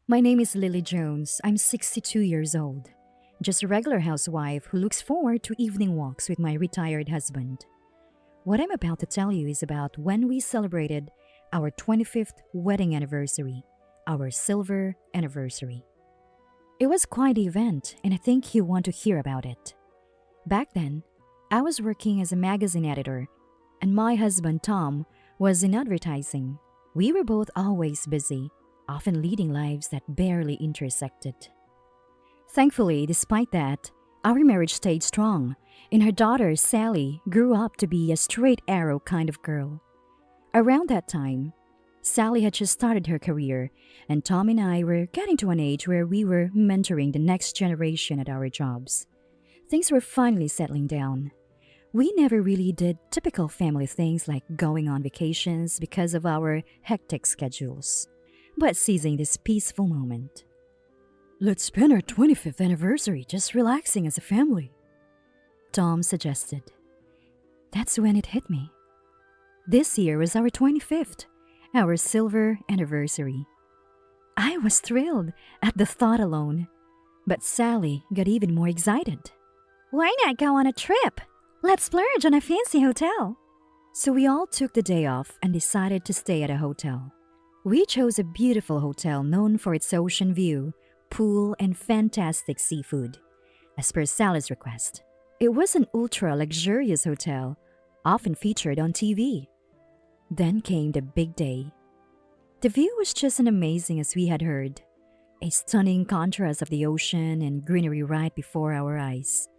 My name is Lily Jones. I'm 62 years old. Just a regular housewife who looks forward to evening walks with my retired husband. What I'm about to tell you is about when we celebrated our 25th wedding anniversary, our silver anniversary. It was quite the event, and I think you want to hear about it. Back then, I was working as a magazine editor, and my husband Tom was in advertising. We were both always busy, often leading lives that barely intersected. Thankfully, despite that, our marriage stayed strong, and our daughter Sally grew up to be a straight arrow kind of girl. Around that time, Sally had just started her career, and Tom and I were getting to an age where we were mentoring the next generation at our jobs. Things were finally settling down. We never really did typical family things like going on vacations because of our hectic schedules, but seizing this peaceful moment. "Let's spend our 25th anniversary just relaxing as a family," Tom suggested. That's when it hit me. This year was our 25th, our silver anniversary. I was thrilled at the thought alone, but Sally got even more excited. "Why not go on a trip? Let's splurge on a fancy hotel." So we all took the day off and decided to stay at a hotel. We chose a beautiful hotel known for its ocean view, pool, and fantastic seafood, as per Sally's request. It was an ultra-luxurious hotel, often featured on TV. Then came the big day. The view was just as amazing as we had heard. A stunning contrast of the ocean and greenery right before our eyes.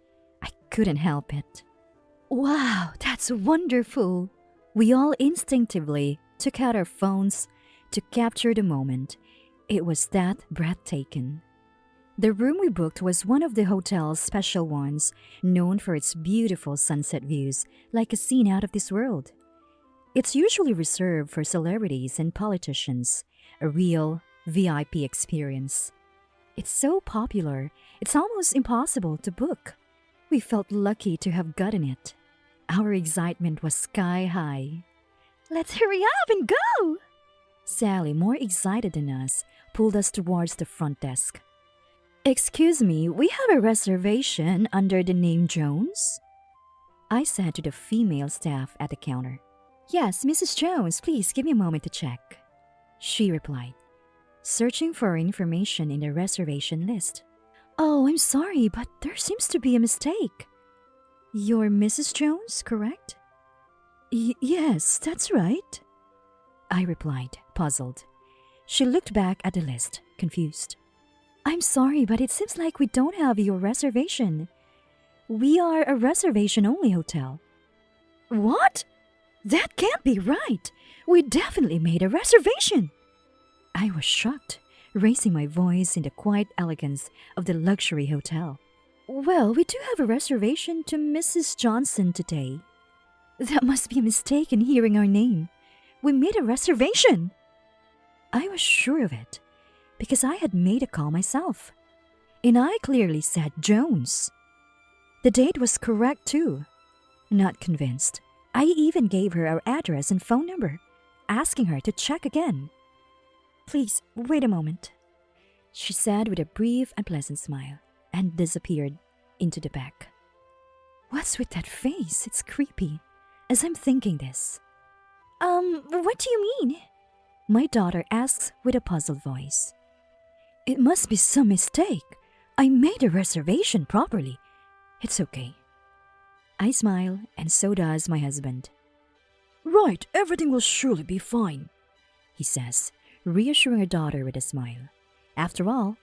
I couldn't help it. "Wow, that's wonderful!" We all instinctively took out our phones to capture the moment. It was that breathtaking. The room we booked was one of the hotel's special ones, known for its beautiful sunset views, like a scene out of this world. It's usually reserved for celebrities and politicians, a real VIP experience. It's so popular, it's almost impossible to book. We felt lucky to have gotten it. Our excitement was sky high. "Let's hurry up and go!" Sally, more excited than us, pulled us towards the front desk. "Excuse me, we have a reservation under the name Jones?" I said to the female staff at the counter. "Yes, Mrs. Jones, please give me a moment to check," she replied, searching for information in the reservation list. "Oh, I'm sorry, but there seems to be a mistake. You're Mrs. Jones, correct?" Yes, that's right," I replied, puzzled. She looked back at the list, confused. "I'm sorry, but it seems like we don't have your reservation. We are a reservation-only hotel." "What? That can't be right. We definitely made a reservation." I was shocked, raising my voice in the quiet elegance of the luxury hotel. "Well, we do have a reservation to Mrs. Johnson today." "That must be a mistake in hearing our name. We made a reservation." I was sure of it, because I had made a call myself, and I clearly said Jones. The date was correct too. Not convinced, I even gave her our address and phone number, asking her to check again. "Please, wait a moment," she said with a brief and pleasant smile, and disappeared into the back. What's with that face? It's creepy, as I'm thinking this. What do you mean?" my daughter asks with a puzzled voice. "It must be some mistake. I made a reservation properly. It's okay." I smile, and so does my husband. "Right, everything will surely be fine," he says, reassuring her daughter with a smile. After all,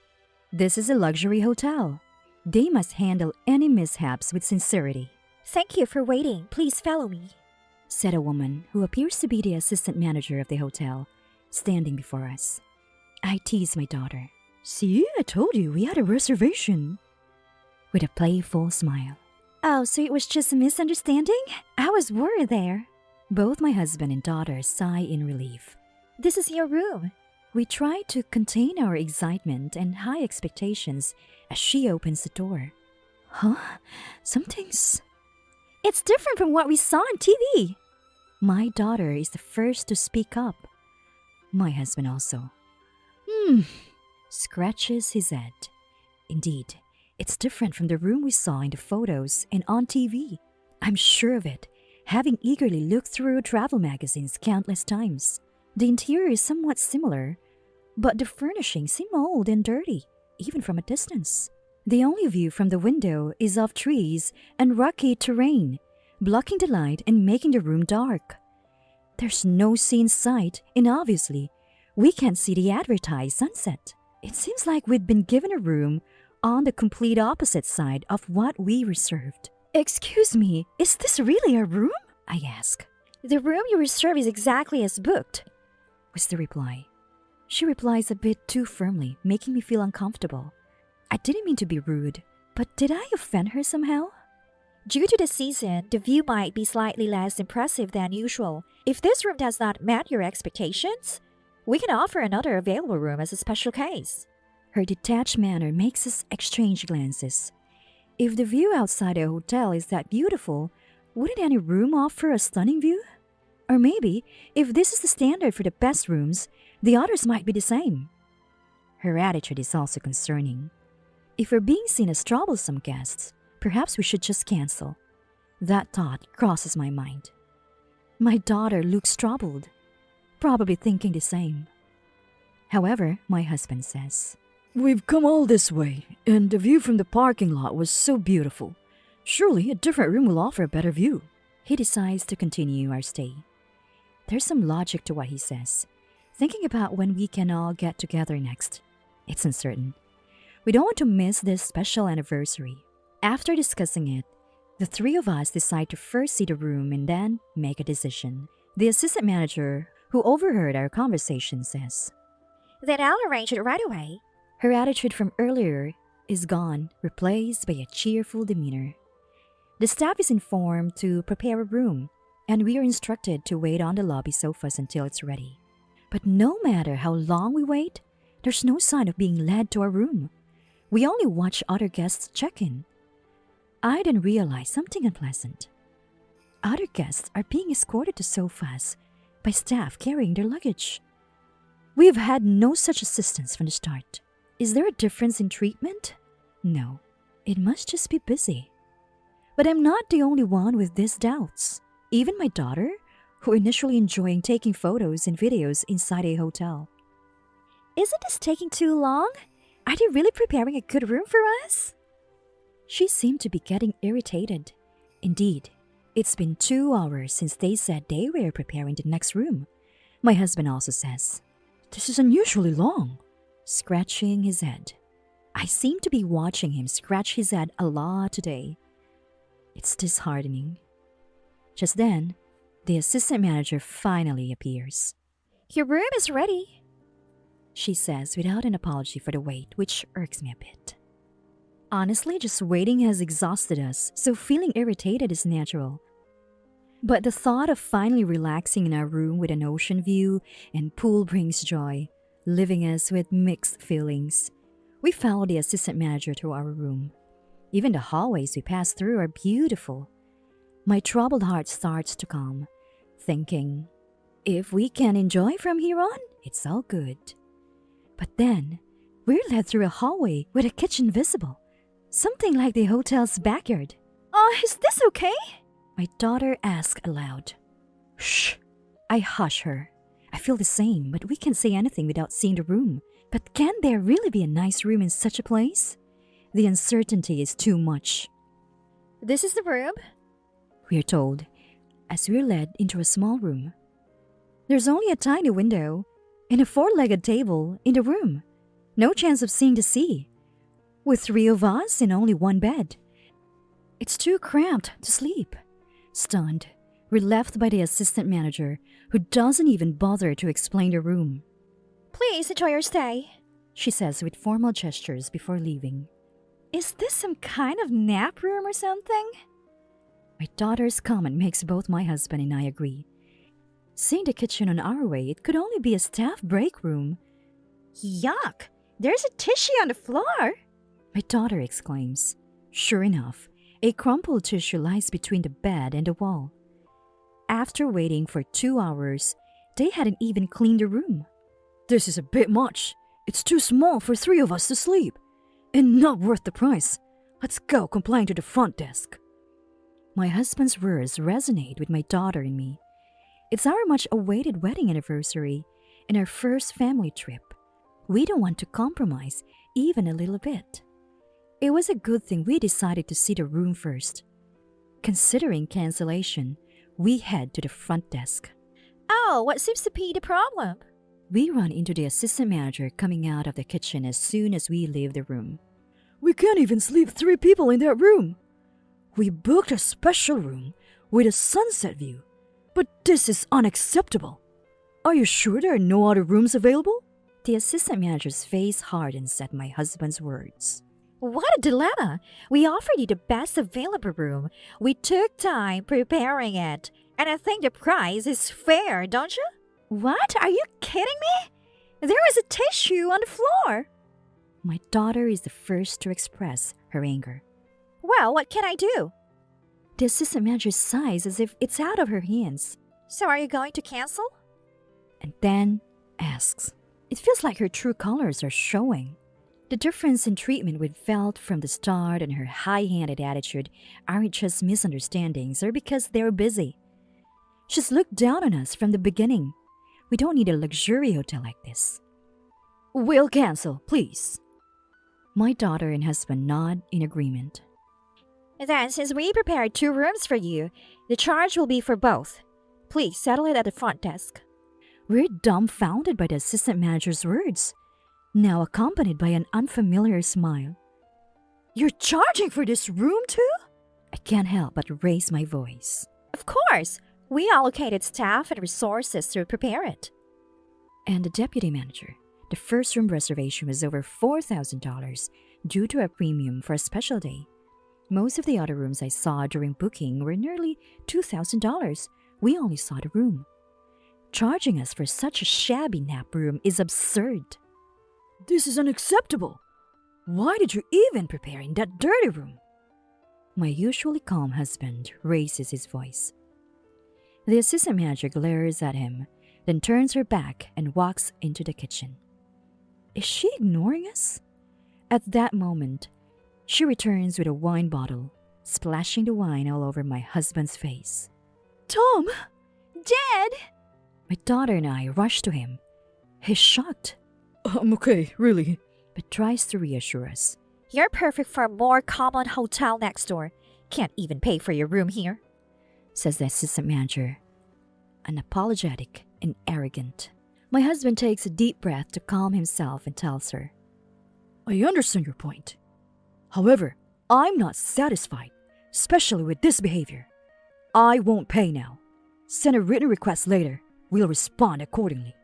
this is a luxury hotel. They must handle any mishaps with sincerity. "Thank you for waiting. Please follow me," said a woman who appears to be the assistant manager of the hotel, standing before us. I tease my daughter. "See, I told you we had a reservation," with a playful smile. "Oh, so it was just a misunderstanding? I was worried there." Both my husband and daughter sigh in relief. "This is your room." We try to contain our excitement and high expectations as she opens the door. "Huh? Something's..." "It's different from what we saw on TV." My daughter is the first to speak up. My husband also. scratches his head. Indeed, it's different from the room we saw in the photos and on TV. I'm sure of it, having eagerly looked through travel magazines countless times. The interior is somewhat similar, but the furnishings seem old and dirty, even from a distance. The only view from the window is of trees and rocky terrain, blocking the light and making the room dark. There's no sea in sight, and obviously, we can't see the advertised sunset. It seems like we'd been given a room on the complete opposite side of what we reserved. "Excuse me, is this really a room?" I ask. "The room you reserved is exactly as booked," was the reply. She replies a bit too firmly, making me feel uncomfortable. I didn't mean to be rude, but did I offend her somehow? "Due to the season, the view might be slightly less impressive than usual. If this room does not meet your expectations, we can offer another available room as a special case." Her detached manner makes us exchange glances. If the view outside a hotel is that beautiful, wouldn't any room offer a stunning view? Or maybe, if this is the standard for the best rooms, the others might be the same. Her attitude is also concerning. If we're being seen as troublesome guests, perhaps we should just cancel. That thought crosses my mind. My daughter looks troubled, probably thinking the same. However, my husband says, "We've come all this way, and the view from the parking lot was so beautiful. Surely a different room will offer a better view." He decides to continue our stay. There's some logic to what he says. Thinking about when we can all get together next, it's uncertain. We don't want to miss this special anniversary. After discussing it, the three of us decide to first see the room and then make a decision. The assistant manager, who overheard our conversation, says, "Then I'll arrange it right away." Her attitude from earlier is gone, replaced by a cheerful demeanor. The staff is informed to prepare a room, and we are instructed to wait on the lobby sofas until it's ready. But no matter how long we wait, there's no sign of being led to our room. We only watch other guests check in. I then realize something unpleasant. Other guests are being escorted to sofas by staff carrying their luggage. We have had no such assistance from the start. Is there a difference in treatment? No, it must just be busy. But I'm not the only one with these doubts. Even my daughter, who initially enjoying taking photos and videos inside a hotel. "Isn't this taking too long? Are they really preparing a good room for us?" She seemed to be getting irritated. Indeed, it's been 2 hours since they said they were preparing the next room. My husband also says, "This is unusually long," scratching his head. I seem to be watching him scratch his head a lot today. It's disheartening. Just then, the assistant manager finally appears. "Your room is ready," she says without an apology for the wait, which irks me a bit. Honestly, just waiting has exhausted us, so feeling irritated is natural. But the thought of finally relaxing in our room with an ocean view and pool brings joy, leaving us with mixed feelings. We follow the assistant manager to our room. Even the hallways we pass through are beautiful. My troubled heart starts to calm, thinking, if we can enjoy from here on, it's all good. But then, we're led through a hallway with a kitchen visible, something like the hotel's backyard. "Oh, is this okay?" my daughter asks aloud. "Shh!" I hush her. I feel the same, but we can't say anything without seeing the room. But can there really be a nice room in such a place? The uncertainty is too much. "This is the room," we are told, as we're led into a small room. There's only a tiny window and a 4-legged table in the room. No chance of seeing the sea. With 3 of us and only 1 bed. It's too cramped to sleep. Stunned, we're left by the assistant manager, who doesn't even bother to explain the room. "Please enjoy your stay," she says with formal gestures before leaving. Is this some kind of nap room or something? My daughter's comment makes both my husband and I agree. Seeing the kitchen on our way, it could only be a staff break room. "Yuck! There's a tissue on the floor!" my daughter exclaims. Sure enough, a crumpled tissue lies between the bed and the wall. After waiting for 2 hours, they hadn't even cleaned the room. "This is a bit much. It's too small for 3 of us to sleep. And not worth the price. Let's go complain to the front desk. My husband's words resonate with my daughter and me. It's our much-awaited wedding anniversary and our first family trip. We don't want to compromise even a little bit. It was a good thing we decided to see the room first. Considering cancellation, we head to the front desk. Oh, what seems to be the problem? We run into the assistant manager coming out of the kitchen as soon as we leave the room. We can't even sleep 3 people in that room. We booked a special room with a sunset view, but this is unacceptable. Are you sure there are no other rooms available? The assistant manager's face hardens at my husband's words. What a dilemma! We offered you the best available room. We took time preparing it, and I think the price is fair, don't you? What? Are you kidding me? There is a tissue on the floor. My daughter is the first to express her anger. Well, what can I do? The assistant manager sighs as if it's out of her hands. So are you going to cancel? And then asks. It feels like her true colors are showing. The difference in treatment we'd felt from the start and her high-handed attitude aren't just misunderstandings or because they're busy. She's looked down on us from the beginning. We don't need a luxury hotel like this. We'll cancel, please. My daughter and husband nod in agreement. Then, since we prepared 2 rooms for you, the charge will be for both. Please settle it at the front desk. We're dumbfounded by the assistant manager's words, now accompanied by an unfamiliar smile. You're charging for this room too? I can't help but raise my voice. Of course! We allocated staff and resources to prepare it. And the deputy manager, the first room reservation was over $4,000 due to a premium for a special day. Most of the other rooms I saw during booking were nearly $2,000. We only saw the room. Charging us for such a shabby nap room is absurd. This is unacceptable. Why did you even prepare in that dirty room? My usually calm husband raises his voice. The assistant manager glares at him, then turns her back and walks into the kitchen. Is she ignoring us? At that moment, she returns with a wine bottle, splashing the wine all over my husband's face. Tom! Dad! My daughter and I rush to him. He's shocked. I'm okay, really, but tries to reassure us. You're perfect for a more common hotel next door. Can't even pay for your room here, says the assistant manager, unapologetic and arrogant. My husband takes a deep breath to calm himself and tells her, I understand your point. However, I'm not satisfied, especially with this behavior. I won't pay now. Send a written request later. We'll respond accordingly.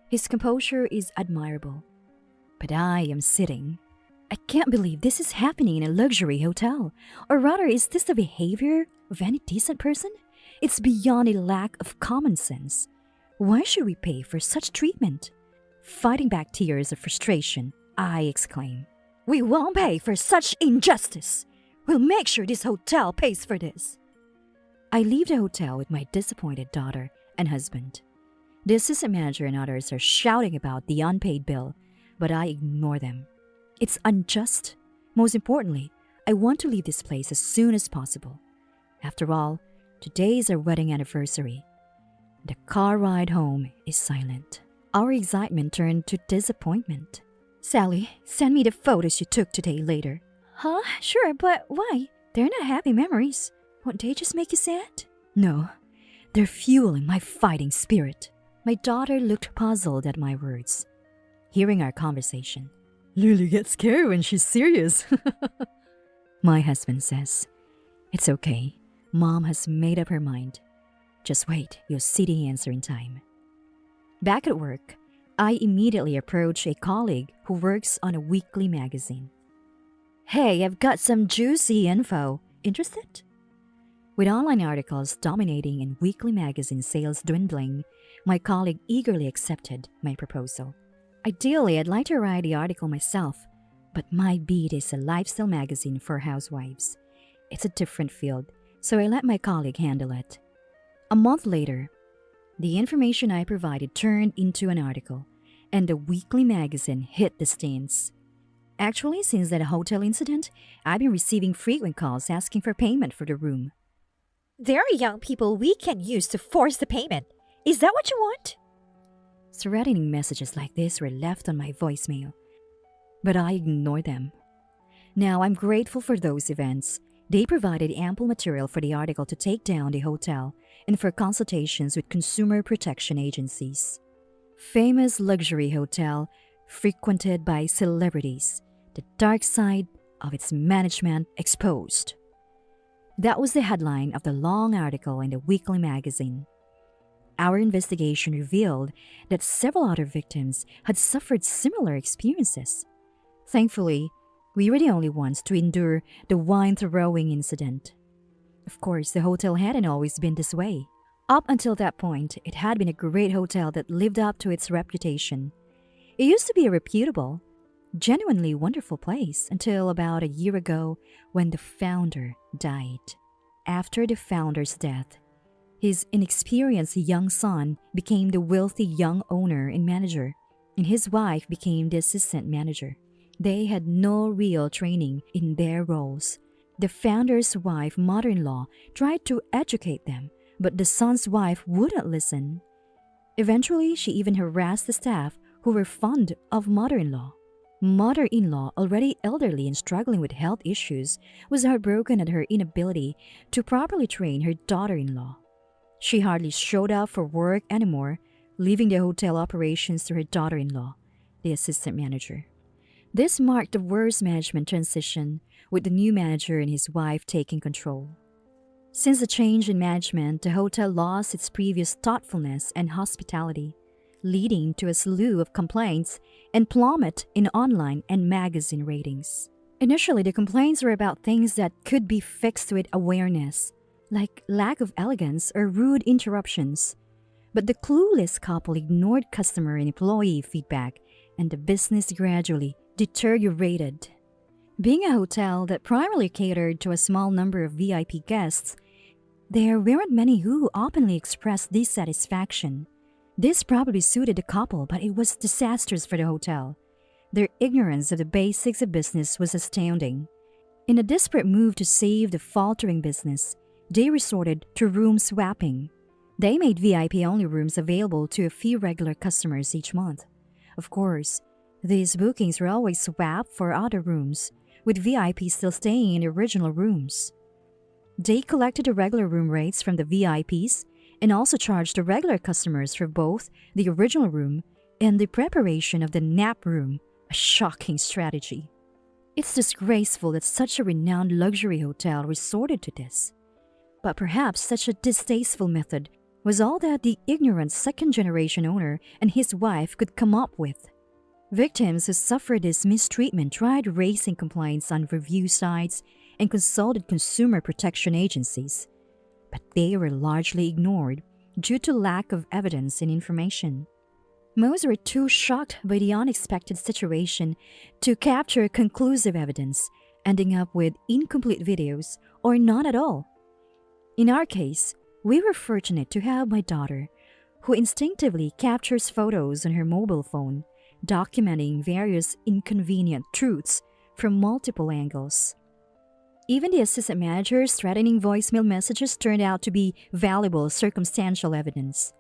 His composure is admirable, but I am sitting. I can't believe this is happening in a luxury hotel. Or rather, is this the behavior of any decent person? It's beyond a lack of common sense. Why should we pay for such treatment? Fighting back tears of frustration, I exclaim, We won't pay for such injustice. We'll make sure this hotel pays for this. I leave the hotel with my disappointed daughter and husband. The assistant manager and others are shouting about the unpaid bill, but I ignore them. It's unjust. Most importantly, I want to leave this place as soon as possible. After all, today is our wedding anniversary. The car ride home is silent. Our excitement turned to disappointment. Sally, send me the photos you took today later. Huh? Sure, but why? They're not happy memories. Won't they just make you sad? No, they're fueling my fighting spirit. My daughter looked puzzled at my words. Hearing our conversation, Lily gets scared when she's serious. My husband says, It's okay. Mom has made up her mind. Just wait, you'll see the answer in time. Back at work, I immediately approach a colleague who works on a weekly magazine. Hey, I've got some juicy info. Interested? With online articles dominating and weekly magazine sales dwindling, my colleague eagerly accepted my proposal. Ideally, I'd like to write the article myself, but my beat is a lifestyle magazine for housewives. It's a different field, so I let my colleague handle it. A month later, the information I provided turned into an article, and the weekly magazine hit the stands. Actually, since that hotel incident, I've been receiving frequent calls asking for payment for the room. There are young people we can use to force the payment. Is that what you want? Threatening messages like this were left on my voicemail, but I ignored them. Now I'm grateful for those events. They provided ample material for the article to take down the hotel and for consultations with consumer protection agencies. Famous luxury hotel frequented by celebrities. The dark side of its management exposed. That was the headline of the long article in the weekly magazine. Our investigation revealed that several other victims had suffered similar experiences. Thankfully, we were the only ones to endure the wine-throwing incident. Of course, the hotel hadn't always been this way. Up until that point, it had been a great hotel that lived up to its reputation. It used to be a reputable, genuinely wonderful place until about a year ago when the founder died. After the founder's death, his inexperienced young son became the wealthy young owner and manager, and his wife became the assistant manager. They had no real training in their roles. The founder's wife, mother-in-law, tried to educate them, but the son's wife wouldn't listen. Eventually, she even harassed the staff who were fond of mother-in-law. Mother-in-law, already elderly and struggling with health issues, was heartbroken at her inability to properly train her daughter-in-law. She hardly showed up for work anymore, leaving the hotel operations to her daughter-in-law, the assistant manager. This marked the worst management transition, with the new manager and his wife taking control. Since the change in management, the hotel lost its previous thoughtfulness and hospitality, leading to a slew of complaints and plummet in online and magazine ratings. Initially, the complaints were about things that could be fixed with awareness, like lack of elegance or rude interruptions. But the clueless couple ignored customer and employee feedback, and the business gradually deteriorated. Being a hotel that primarily catered to a small number of VIP guests, there weren't many who openly expressed dissatisfaction. This probably suited the couple, but it was disastrous for the hotel. Their ignorance of the basics of business was astounding. In a desperate move to save the faltering business, they resorted to room swapping. They made VIP-only rooms available to a few regular customers each month. Of course, these bookings were always swapped for other rooms, with VIPs still staying in the original rooms. They collected the regular room rates from the VIPs and also charged the regular customers for both the original room and the preparation of the nap room, a shocking strategy. It's disgraceful that such a renowned luxury hotel resorted to this. But perhaps such a distasteful method was all that the ignorant second-generation owner and his wife could come up with. Victims who suffered this mistreatment tried raising complaints on review sites and consulted consumer protection agencies, but they were largely ignored due to lack of evidence and information. Most were too shocked by the unexpected situation to capture conclusive evidence, ending up with incomplete videos or none at all. In our case, we were fortunate to have my daughter, who instinctively captures photos on her mobile phone, documenting various inconvenient truths from multiple angles. Even the assistant manager's threatening voicemail messages turned out to be valuable circumstantial evidence.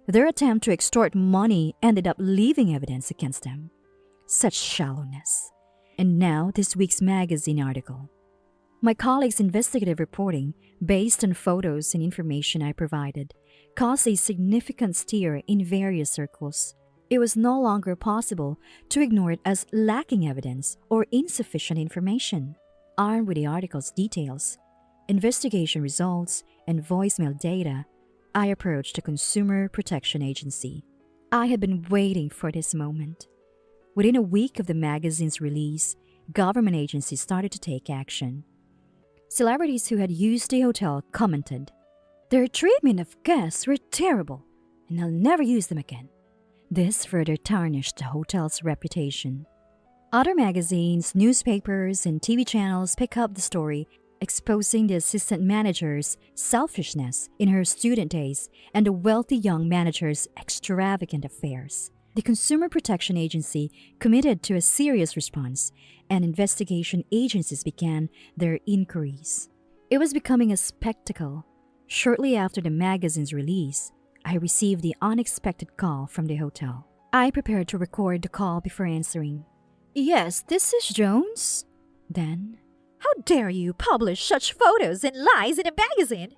Their attempt to extort money ended up leaving evidence against them. Such shallowness. And now this week's magazine article. My colleagues' investigative reporting, based on photos and information I provided, caused a significant stir in various circles. It was no longer possible to ignore it as lacking evidence or insufficient information. Armed with the article's details, investigation results, and voicemail data, I approached the Consumer Protection Agency. I had been waiting for this moment. Within a week of the magazine's release, government agencies started to take action. Celebrities who had used the hotel commented, "Their treatment of guests were terrible, and I'll never use them again." This further tarnished the hotel's reputation. Other magazines, newspapers, and TV channels pick up the story, exposing the assistant manager's selfishness in her student days and the wealthy young manager's extravagant affairs. The Consumer Protection Agency committed to a serious response, and investigation agencies began their inquiries. It was becoming a spectacle. Shortly after the magazine's release, I received the unexpected call from the hotel. I prepared to record the call before answering. Yes, this is Jones. Then, How dare you publish such photos and lies in a magazine?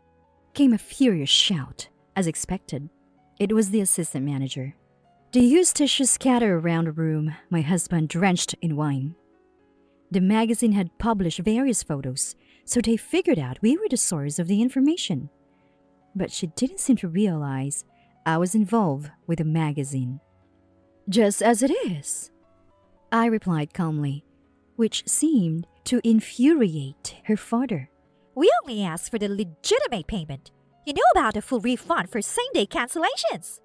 came a furious shout. As expected, it was the assistant manager. They used tissue scatter around the room, my husband drenched in wine. The magazine had published various photos, so they figured out we were the source of the information. But she didn't seem to realize I was involved with the magazine. Just as it is, I replied calmly, which seemed to infuriate her father. We only asked for the legitimate payment. You know about a full refund for same-day cancellations.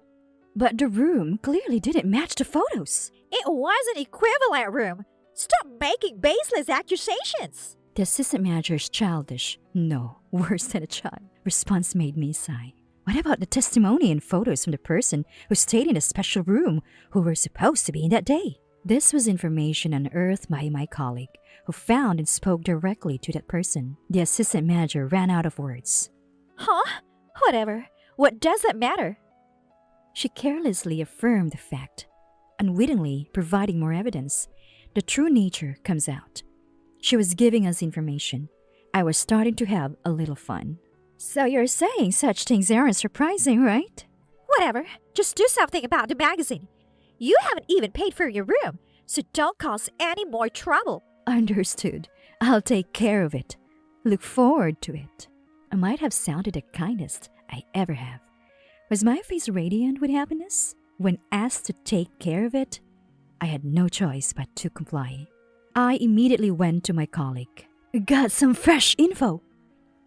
But the room clearly didn't match the photos. It was an equivalent room. Stop making baseless accusations. The assistant manager's childish, no, worse than a child, response made me sigh. What about the testimony and photos from the person who stayed in a special room who were supposed to be in that day? This was information unearthed by my colleague, who found and spoke directly to that person. The assistant manager ran out of words. Huh? Whatever. What does that matter? She carelessly affirmed the fact, unwittingly providing more evidence. The true nature comes out. She was giving us information. I was starting to have a little fun. So you're saying such things aren't surprising, right? Whatever. Just do something about the magazine. You haven't even paid for your room, so don't cause any more trouble. Understood. I'll take care of it. Look forward to it. I might have sounded the kindest I ever have. Was my face radiant with happiness? When asked to take care of it, I had no choice but to comply. I immediately went to my colleague. Got some fresh info.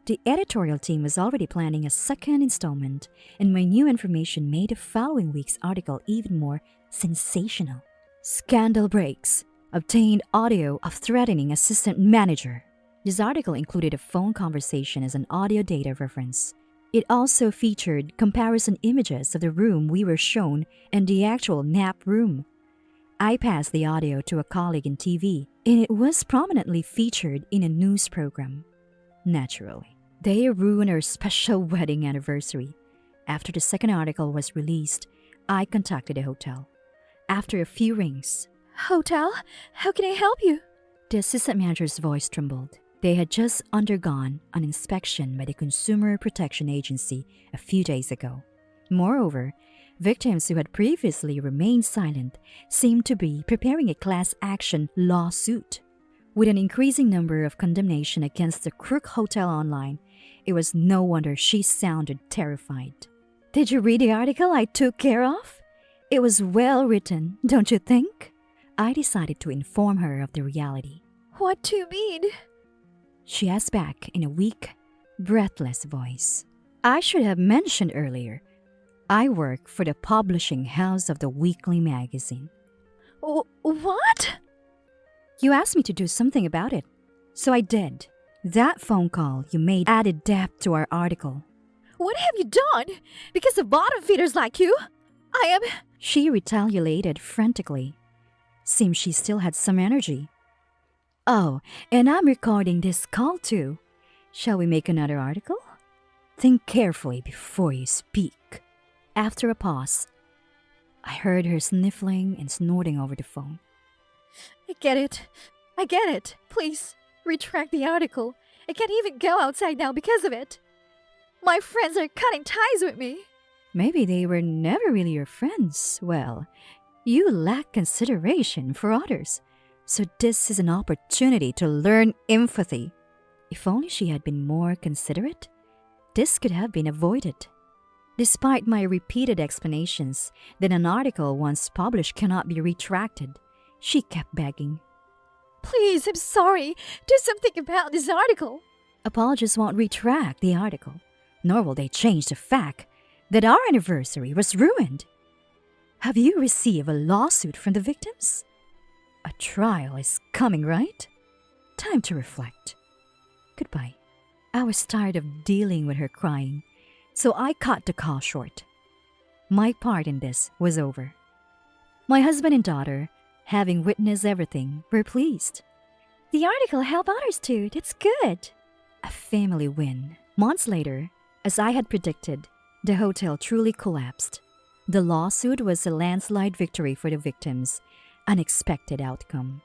The editorial team was already planning a second installment, and my new information made the following week's article even more sensational. Scandal breaks. Obtained audio of threatening assistant manager. This article included a phone conversation as an audio data reference. It also featured comparison images of the room we were shown and the actual nap room. I passed the audio to a colleague in TV, and it was prominently featured in a news program. Naturally, they ruined our special wedding anniversary. After the second article was released, I contacted the hotel. After a few rings, Hotel? How can I help you? the assistant manager's voice trembled. They had just undergone an inspection by the Consumer Protection Agency a few days ago. Moreover, victims who had previously remained silent seemed to be preparing a class action lawsuit. With an increasing number of condemnation against the Crook Hotel online, it was no wonder she sounded terrified. Did you read the article I took care of? It was well written, don't you think? I decided to inform her of the reality. What do you mean? She asked back in a weak, breathless voice. I should have mentioned earlier, I work for the publishing house of the weekly magazine. What? You asked me to do something about it, so I did. That phone call you made added depth to our article. What have you done? Because of bottom feeders like you, I am... She retaliated frantically. Seemed she still had some energy. Oh, and I'm recording this call too. Shall we make another article? Think carefully before you speak. After a pause, I heard her sniffling and snorting over the phone. I get it. Please, retract the article. I can't even go outside now because of it. My friends are cutting ties with me. Maybe they were never really your friends. Well, you lack consideration for others. So this is an opportunity to learn empathy. If only she had been more considerate, this could have been avoided. Despite my repeated explanations that an article once published cannot be retracted, she kept begging. Please, I'm sorry. Do something about this article. Apologists won't retract the article, nor will they change the fact that our anniversary was ruined. Have you received a lawsuit from the victims? A trial is coming, right? Time to reflect. Goodbye. I was tired of dealing with her crying, so I cut the call short. My part in this was over. My husband and daughter, having witnessed everything, were pleased. The article helped others too. That's good. A family win. Months later, as I had predicted, the hotel truly collapsed. The lawsuit was a landslide victory for the victims, unexpected outcome.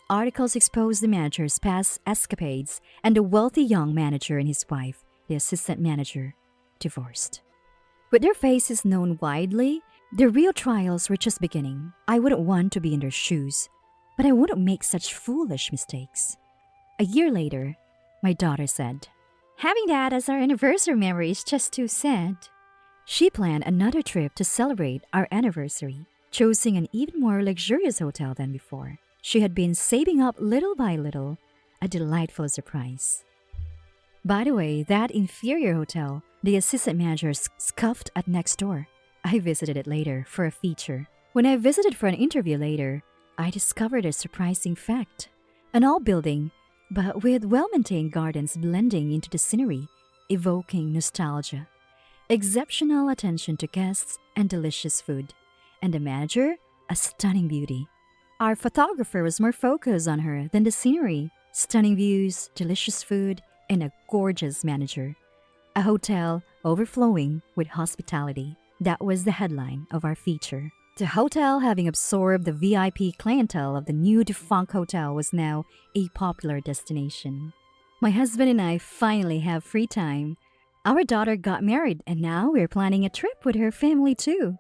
Articles exposed the manager's past escapades, and the wealthy young manager and his wife, the assistant manager, divorced. With their faces known widely, their real trials were just beginning. I wouldn't want to be in their shoes, but I wouldn't make such foolish mistakes. A year later, my daughter said, Having that as our anniversary memory is just too sad. She planned another trip to celebrate our anniversary, choosing an even more luxurious hotel than before. She had been saving up little by little, a delightful surprise. By the way, that inferior hotel, the assistant manager scoffed at next door. I visited it later for a feature. When I visited for an interview later, I discovered a surprising fact. An old building, but with well-maintained gardens blending into the scenery, evoking nostalgia. Exceptional attention to guests and delicious food. And the manager, a stunning beauty. Our photographer was more focused on her than the scenery. Stunning views, delicious food, and a gorgeous manager. A hotel overflowing with hospitality. That was the headline of our feature. The hotel, having absorbed the VIP clientele of the new defunct hotel, was now a popular destination. My husband and I finally have free time. Our daughter got married, and now we're planning a trip with her family too.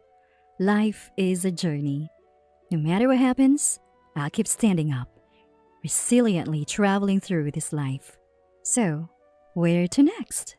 Life is a journey. No matter what happens, I'll keep standing up, resiliently traveling through this life. So, where to next?